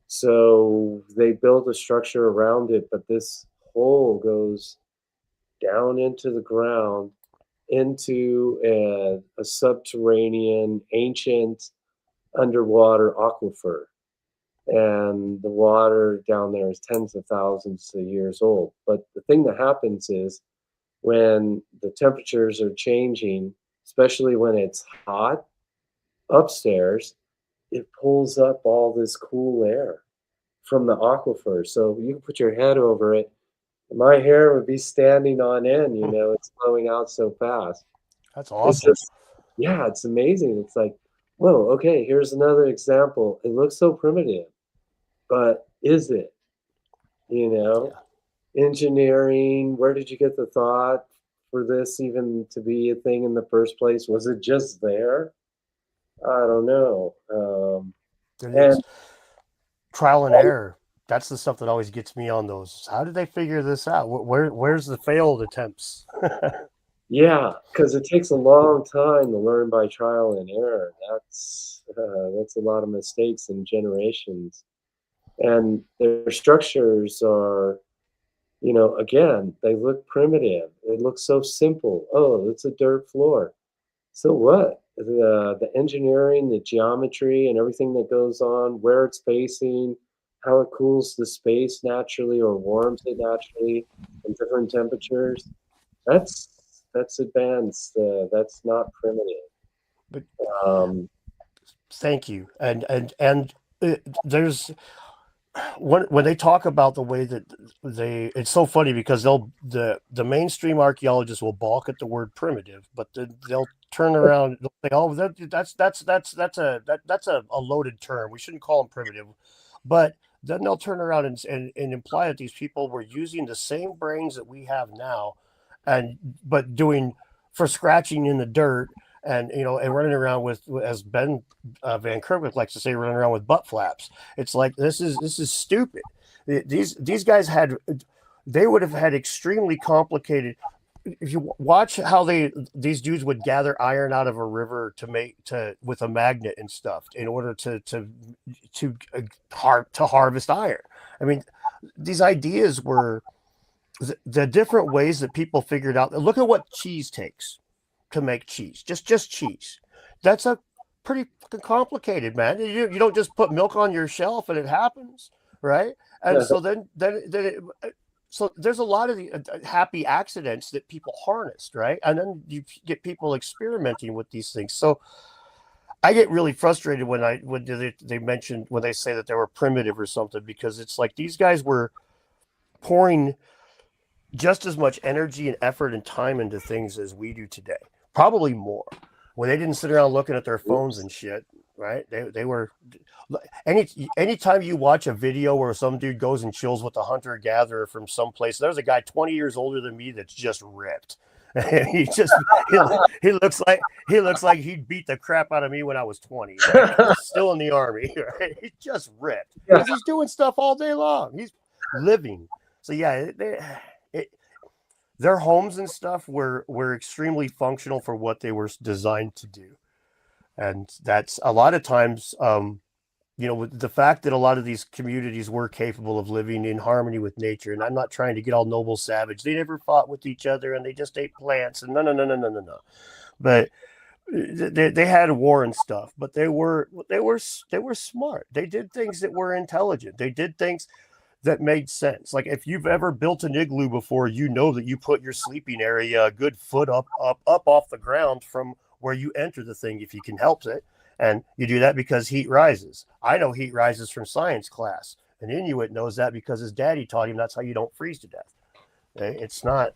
So they built a structure around it, but this hole goes down into the ground into a subterranean ancient underwater aquifer. And the water down there is tens of thousands of years old. But the thing that happens is when the temperatures are changing, especially when it's hot upstairs, it pulls up all this cool air from the aquifer. So you can put your head over it. My hair would be standing on end, it's flowing out so fast. That's It's awesome. just, yeah, it's amazing. It's like, whoa, okay, here's another example. It looks so primitive, but is it? You know, Yeah. engineering, where did you get the thought for this even to be a thing in the first place? Was it just there? I don't know. It's And trial and error. That's the stuff that always gets me on those. How did they figure this out? Where's the failed attempts? yeah, because it takes a long time to learn by trial and error. That's a lot of mistakes and generations. And their structures are, again, they look primitive. They look so simple. Oh, it's a dirt floor. So what? The engineering, the geometry, and everything that goes on, where it's facing, how it cools the space naturally or warms it naturally in different temperatures. That's advanced. That's not primitive. But Um, thank you. And there's when they talk about the way that it's so funny because the mainstream archaeologists will balk at the word primitive, but they'll turn around, they'll say, oh, that's a loaded term, we shouldn't call them primitive. But then they'll turn around and imply that these people were using the same brains that we have now, and but doing for scratching in the dirt, and running around with, as Ben Van Kerkwijk likes to say, running around with butt flaps. It's like this is stupid. These guys they would have had extremely complicated. If you watch how these dudes would gather iron out of a river to with a magnet and stuff in order to harvest iron. I mean, these ideas were the different ways that people figured out. Look at what cheese takes to make cheese. Just cheese. That's a pretty complicated, man. You don't just put milk on your shelf and it happens, right? And so so there's a lot of the happy accidents that people harnessed, right? And then you get people experimenting with these things. So I get really frustrated when they mention, when they say that they were primitive or something, because it's like these guys were pouring just as much energy and effort and time into things as we do today, probably more. When they didn't sit around looking at their phones and shit, right? They were anytime you watch a video where some dude goes and chills with a hunter gatherer from someplace, there's a guy 20 years older than me that's just ripped. he just he, he looks like he beat the crap out of me when I was 20, right? Still in the army, right? He's just ripped because he's doing stuff all day long. He's living. So yeah, their homes and stuff were extremely functional for what they were designed to do. And that's a lot of times, with the fact that a lot of these communities were capable of living in harmony with nature. And I'm not trying to get all noble savage. They never fought with each other, and they just ate plants, and no. But they had war and stuff, but they were smart. They did things that were intelligent. They did things that made sense. Like if you've ever built an igloo before, you know that you put your sleeping area a good foot up off the ground from where you enter the thing, if you can help it. And you do that because heat rises. I know heat rises from science class. An Inuit knows that because his daddy taught him that's how you don't freeze to death. It's not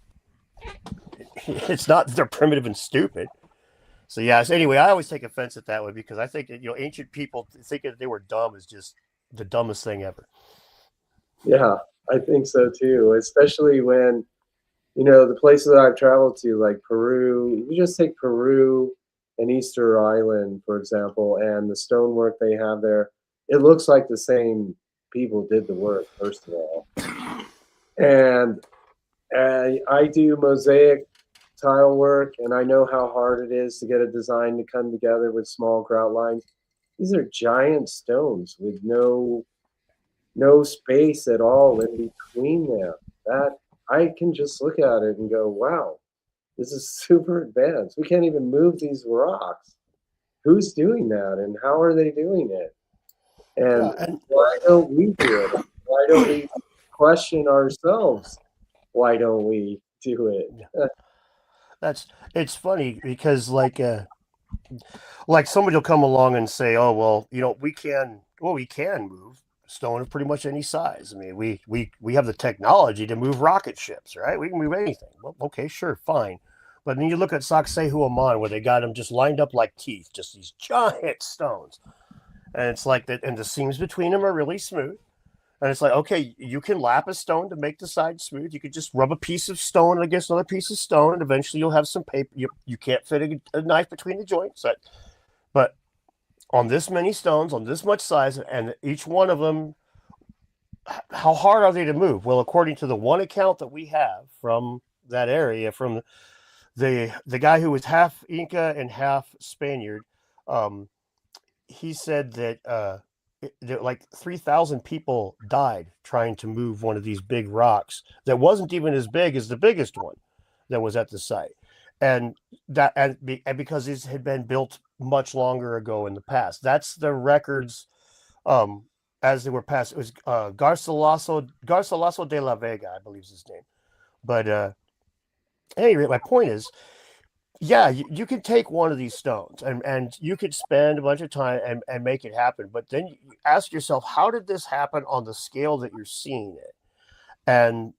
they're primitive and stupid. So yes, anyway, I always take offense at that way because I think that, ancient people thinking that they were dumb is just the dumbest thing ever. Yeah, I think so too. Especially when, the places that I've traveled to, like Peru, you just take Peru and Easter Island, for example, and the stonework they have there, it looks like the same people did the work, first of all. And I do mosaic tile work, and I know how hard it is to get a design to come together with small grout lines. These are giant stones with no space at all in between them. That I can just look at it and go, wow, this is super advanced. We can't even move these rocks. Who's doing that, and how are they doing it? And why don't we do it? Why don't we question ourselves? Why don't we do it? It's funny because like somebody will come along and say, oh well, we can move stone of pretty much any size. I mean, we have the technology to move rocket ships, right? We can move anything. Well, okay, sure, fine. But then you look at Sacsayhuaman, where they got them just lined up like teeth, just these giant stones. And it's like that, and the seams between them are really smooth. And it's like, okay, you can lap a stone to make the side smooth. You could just rub a piece of stone against another piece of stone, and eventually you'll have some paper. You can't fit a knife between the joints. But on this many stones, on this much size, and each one of them, how hard are they to move? Well, according to the one account that we have from that area, from the guy who was half Inca and half Spaniard, he said that like 3,000 people died trying to move one of these big rocks that wasn't even as big as the biggest one that was at the site, and because these had been built much longer ago in the past. That's the records as they were passed. It was Garcilaso de la Vega, I believe is his name. But at any rate, my point is, yeah, you could take one of these stones and you could spend a bunch of time and make it happen. But then you ask yourself, how did this happen on the scale that you're seeing it? And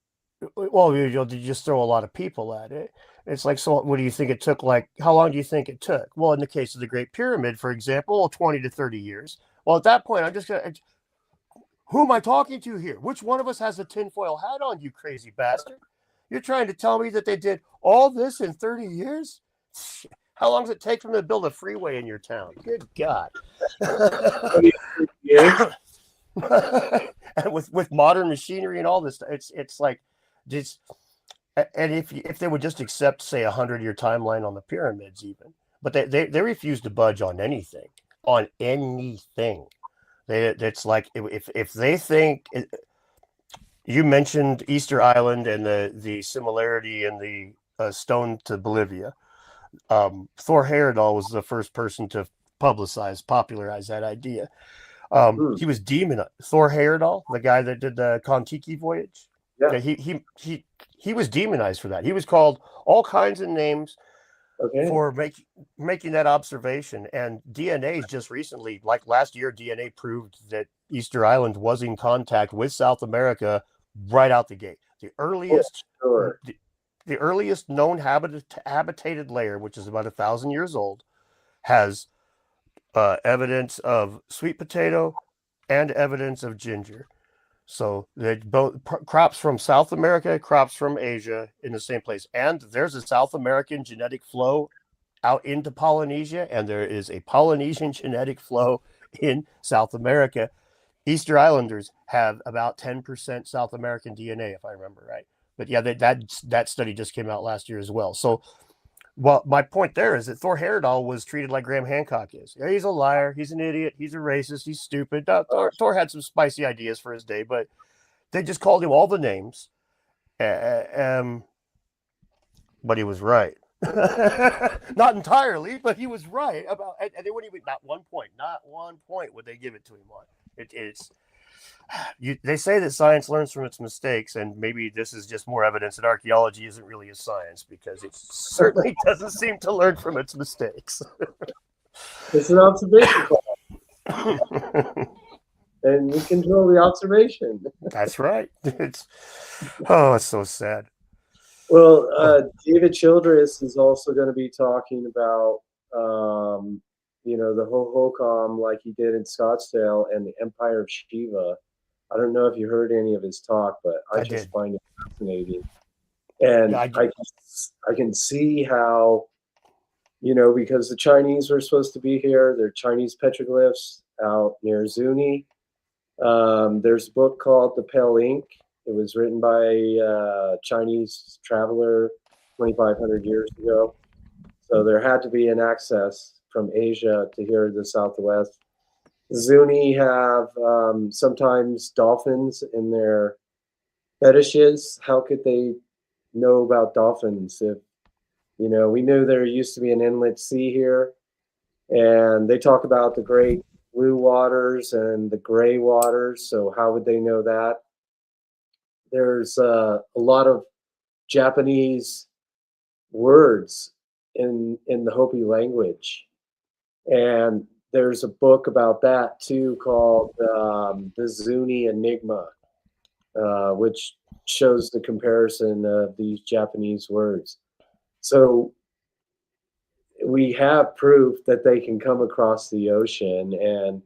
well, you just throw a lot of people at it. It's like, so what do you think it took? Like, how long do you think it took? Well, in the case of the Great Pyramid, for example, 20 to 30 years. Well, at that point, I'm just going to, who am I talking to here? Which one of us has a tinfoil hat on, you crazy bastard? You're trying to tell me that they did all this in 30 years? How long does it take them to build a freeway in your town? Good God. And with modern machinery and all this, it's like this. And if they would just accept, say, 100-year timeline on the pyramids, even, but they refuse to budge on anything, It's like if they think you mentioned Easter Island and the similarity in the stone to Bolivia. Thor Heyerdahl was the first person to popularize that idea. He was demonized. Thor Heyerdahl, the guy that did the Kon-Tiki voyage. Yeah. He was demonized for that. He was called all kinds of names for making that observation. And DNA just recently, like last year, DNA proved that Easter Island was in contact with South America right out the gate. The earliest, the earliest known habitated layer, which is about 1,000 years old, has evidence of sweet potato and evidence of ginger. So that both crops from South America, crops from Asia in the same place. And there's a South American genetic flow out into Polynesia, and there is a Polynesian genetic flow in South America. Easter Islanders have about 10% South American DNA, if I remember right. But yeah, that study just came out last year as well. So, well, my point there is that Thor Heyerdahl was treated like Graham Hancock is. Yeah, he's a liar. He's an idiot. He's a racist. He's stupid. Thor had some spicy ideas for his day, but they just called him all the names. But he was right. Not entirely, but he was right about. And they wouldn't even not one point would they give it to him on. They say that science learns from its mistakes, and maybe this is just more evidence that archaeology isn't really a science, because it certainly doesn't seem to learn from its mistakes. It's an observation class. And we control the observation. That's right. It's so sad. Well, David Childress is also going to be talking about the Hohokam, like he did in Scottsdale, and the Empire of Shiva. I don't know if you heard any of his talk, but I just find it fascinating. And I can see how, because the Chinese were supposed to be here, they're Chinese petroglyphs out near Zuni. There's a book called The Pale Ink. It was written by a Chinese traveler 2,500 years ago. So there had to be an access from Asia to here to the Southwest. Zuni have sometimes dolphins in their fetishes. How could they know about dolphins if, we knew there used to be an inlet sea here, and they talk about the great blue waters and the gray waters. So how would they know that? There's a lot of Japanese words in the Hopi language. And there's a book about that too called The Zuni Enigma, which shows the comparison of these Japanese words. So we have proof that they can come across the ocean, and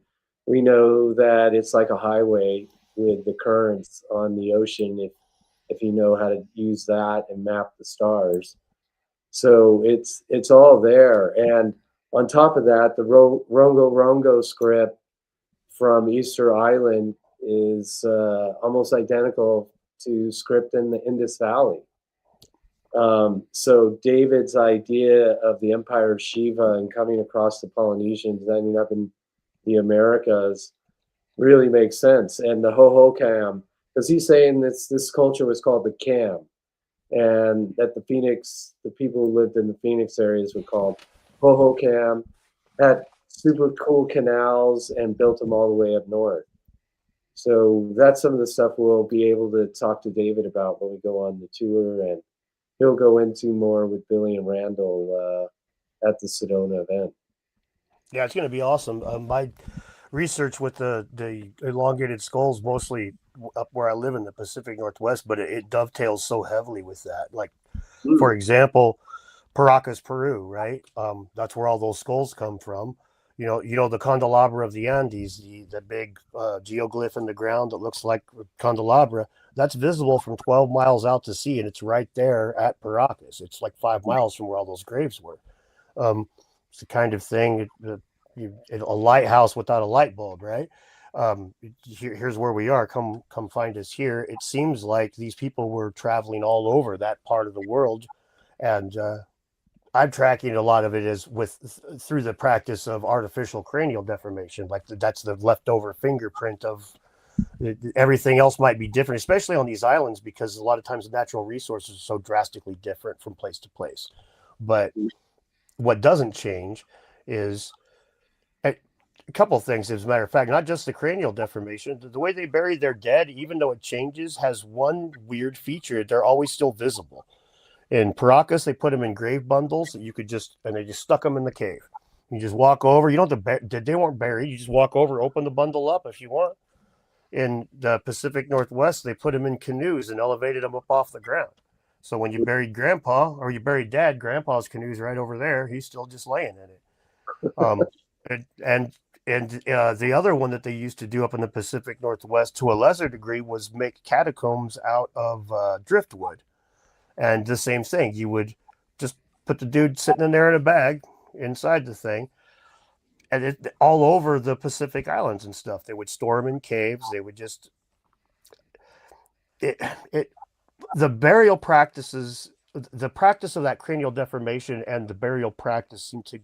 we know that it's like a highway with the currents on the ocean if you know how to use that and map the stars. So it's all there. And On top of that, the Rongo Rongo script from Easter Island is almost identical to script in the Indus Valley. So David's idea of the Empire of Shiva and coming across the Polynesians, ending up in the Americas, really makes sense. And the Hohokam, because he's saying this culture was called the Kam, and that the people who lived in the Phoenix areas were called Hohokam, had super cool canals and built them all the way up north. So that's some of the stuff we'll be able to talk to David about when we go on the tour, and he'll go into more with Billy and Randall at the Sedona event. Yeah, it's going to be awesome. My research with the elongated skulls mostly up where I live in the Pacific Northwest, but it dovetails so heavily with that. Like, for example, Paracas, Peru, right? That's where all those skulls come from. You know the candelabra of the Andes, the big geoglyph in the ground that looks like candelabra. That's visible from 12 miles out to sea, and it's right there at Paracas. It's like 5 miles from where all those graves were. It's the kind of thing, a lighthouse without a light bulb, right? Here's where we are. Come find us here. It seems like these people were traveling all over that part of the world, and I'm tracking a lot of it is through the practice of artificial cranial deformation. Like that's the leftover fingerprint of everything else might be different, especially on these islands, because a lot of times the natural resources are so drastically different from place to place. But what doesn't change is a couple of things. As a matter of fact, not just the cranial deformation, the way they bury their dead, even though it changes, has one weird feature. They're always still visible. In Paracas, they put them in grave bundles that you could and they just stuck them in the cave. You just walk over. You don't have to, they weren't buried. You just walk over, open the bundle up if you want. In the Pacific Northwest, they put them in canoes and elevated them up off the ground. So when you buried Grandpa or you buried Dad, Grandpa's canoe's right over there. He's still just laying in it. And the other one that they used to do up in the Pacific Northwest to a lesser degree was make catacombs out of driftwood. And the same thing, you would just put the dude sitting in there in a bag inside the thing, and all over the Pacific Islands and stuff. They would store them in caves. They would just the burial practices, the practice of that cranial deformation and the burial practice seem to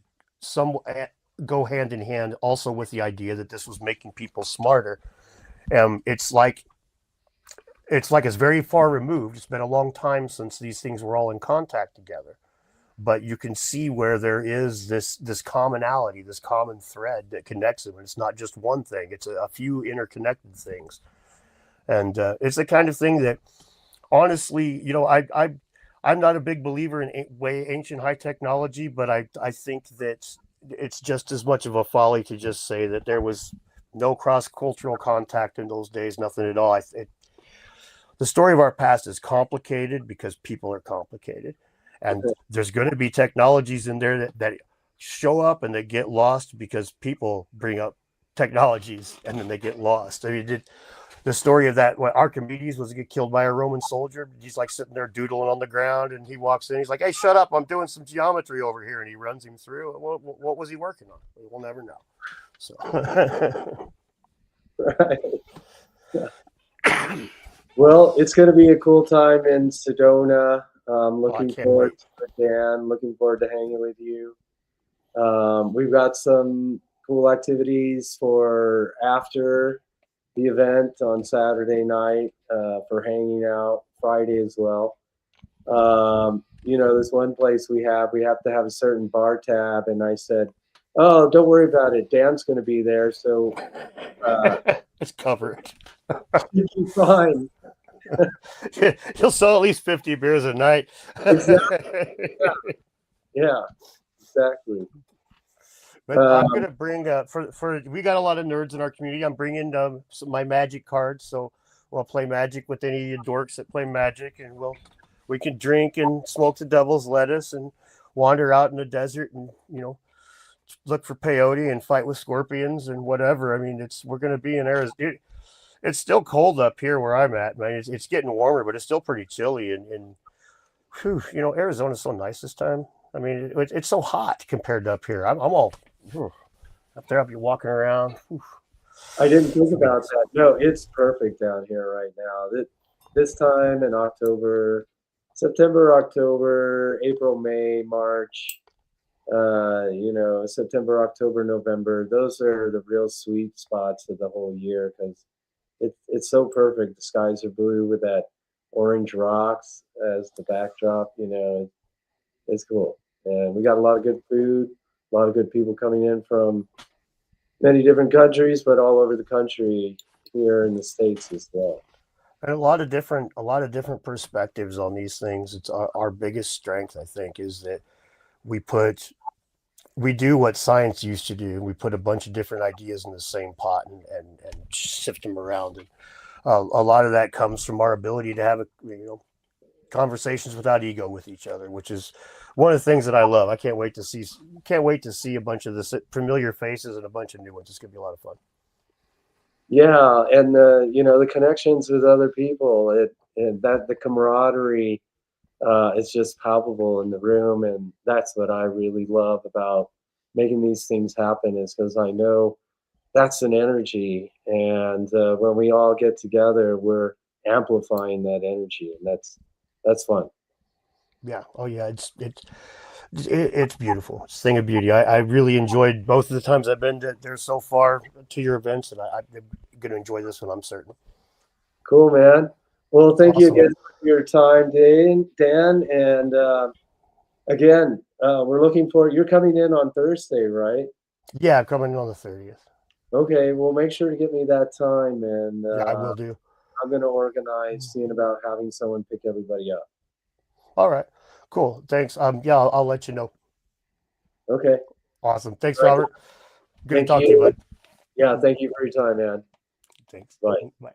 go hand in hand. Also with the idea that this was making people smarter. It's very far removed. It's been a long time since these things were all in contact together, but you can see where there is this commonality, this common thread that connects them. And it's not just one thing; it's a few interconnected things, and it's the kind of thing that, honestly, I'm not a big believer in ancient high technology, but I think that it's just as much of a folly to just say that there was no cross-cultural contact in those days, nothing at all. The story of our past is complicated because people are complicated. And there's going to be technologies in there that show up and they get lost because people bring up technologies and then they get lost. I mean, the story of that, Archimedes was to get killed by a Roman soldier. He's like sitting there doodling on the ground, and he walks in. He's like, "Hey, shut up. I'm doing some geometry over here." And he runs him through. What was he working on? We'll never know. So. Right. Yeah. Well, it's going to be a cool time in Sedona. Looking forward to it, Dan. Looking forward to hanging with you. We've got some cool activities for after the event on Saturday night for hanging out, Friday as well. There's one place we have to have a certain bar tab, and I said, "Oh, don't worry about it. Dan's going to be there, so it's covered. You'll be fine." He'll sell at least 50 beers a night. Exactly. Yeah, exactly. But I'm gonna bring we got a lot of nerds in our community. I'm bringing my magic cards, so we'll play magic with any dorks that play magic, and we can drink and smoke the devil's lettuce and wander out in the desert and look for peyote and fight with scorpions and whatever. I mean, we're gonna be in Arizona. It's still cold up here where I'm at, man. It's getting warmer, but it's still pretty chilly. And Arizona's so nice this time. I mean, it's so hot compared to up here. I'm all up there. I'll be walking around. I didn't think It'll be about nice. that. No, it's perfect down here right now. This time in October, September, October, April, May, March, September, October, November, those are the real sweet spots of the whole year because it's so perfect. The skies are blue with that orange rocks as the backdrop, it's cool. And we got a lot of good food, a lot of good people coming in from many different countries, but all over the country here in the States as well. And a lot of different perspectives on these things. It's our biggest strength, I think, is that we put we do what science used to do. We put a bunch of different ideas in the same pot and sift them around. And a lot of that comes from our ability to have conversations without ego with each other, which is one of the things that I love. I can't wait to see a bunch of the familiar faces and a bunch of new ones. It's gonna be a lot of fun. Yeah, and the connections with other people, and that the camaraderie is just palpable in the room, and that's what I really love about making these things happen. Is because I know that's an energy, and when we all get together, we're amplifying that energy, and that's fun. Yeah. Oh yeah. It's beautiful. It's a thing of beauty. I really enjoyed both of the times I've been there so far to your events, and I'm going to enjoy this one. I'm certain. Cool, man. Well, thank you Awesome. again for your time, Dan, and again, we're looking for you're coming in on Thursday, right? Yeah, coming on the 30th. Okay, well, make sure to give me that time, and Yeah, I will do. I'm going to organize seeing about having someone pick everybody up. All right. Cool. Thanks. Yeah, I'll let you know. Okay. Awesome. Thanks, All right. Robert. Good to Thank talk to you, you. bud. Yeah, thank you for your time, man. Thanks. Bye. Bye.